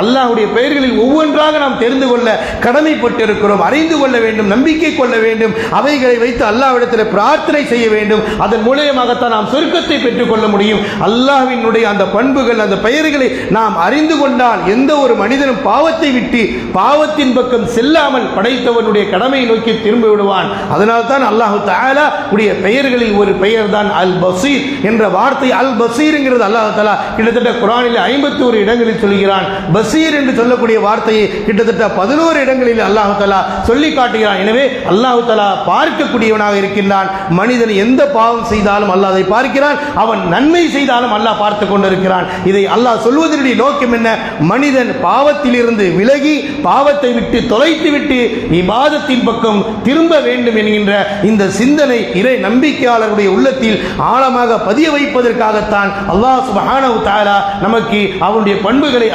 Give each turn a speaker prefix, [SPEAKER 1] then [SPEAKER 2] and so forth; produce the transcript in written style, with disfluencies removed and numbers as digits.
[SPEAKER 1] அல்லாஹ்வுடைய பெயர்களில் ஒவ்வொன்றாக நாம் தெரிந்து கொள்ள கடமைப்பட்டிருக்கிறோம். அறிந்து கொள்ள வேண்டும், நம்பிக்கை கொள்ள வேண்டும், அவைகளை வைத்து அல்லாஹ்விடத்தில் பிரார்த்தனை செய்ய வேண்டும். அதன் மூலமாகத்தான் நாம் சொர்க்கத்தை பெற்றுக் கொள்ள முடியும். அல்லாஹ்வினுடைய அந்த பண்புகள், அந்த பெயர்களை நாம் அறிந்து கொண்டால் எந்த ஒரு மனிதனும் பாவத்தை விட்டு பாவத்தின் பக்கம் செல்லாமல் படைத்தவனுடைய கடமையை நோக்கி திரும்பி விடுவான். அதனால் தான் அல்லாஹ் தஆலா உடைய பெயர்களில் ஒரு பெயர் தான் அல் பசீர் என்ற வார்த்தை. அல் பசீர்ங்கிறது அல்லாஹ் தஆலா கிட்டத்தட்ட குர்ஆனில் 51 இடங்களில் சொல்கிறான். பசீர் என்று சொல்லக்கூடிய வார்த்தையை கிட்டத்தட்ட 11 இடங்களில் அல்லாஹ் தஆலா சொல்லி காட்டுகிறான். எனவே அல்லாஹ் தஆலா பார்க்கக்கூடியவனாக இருக்கின்றான். மனிதன் எந்த பாவம் செய்தாலும் அல்லாஹ் அதை பார்க்கிறான், அவன் நன்மை செய்தாலும் அல்லாஹ் பார்த்து கொண்டிருக்கிறான். இதை அல்லாஹ் சொல்வதனுடைய நோக்கம் என்ன? மனிதன் பாவத்திலிருந்து விலகி பாவத்தை விட்டு தொலைத்து விட்டு இபாதத்தின் பக்கம் திரும்ப வேண்டும் என்கின்ற இந்த சிந்தனை இறை நம்பிக்கையாளருடைய உள்ளத்தில் ஆழமாக பதிய வைப்பதற்காகத்தான் அல்லாஹ் சுப்ஹானஹு வ தஆலா நமக்கு அவனுடைய பண்புகளை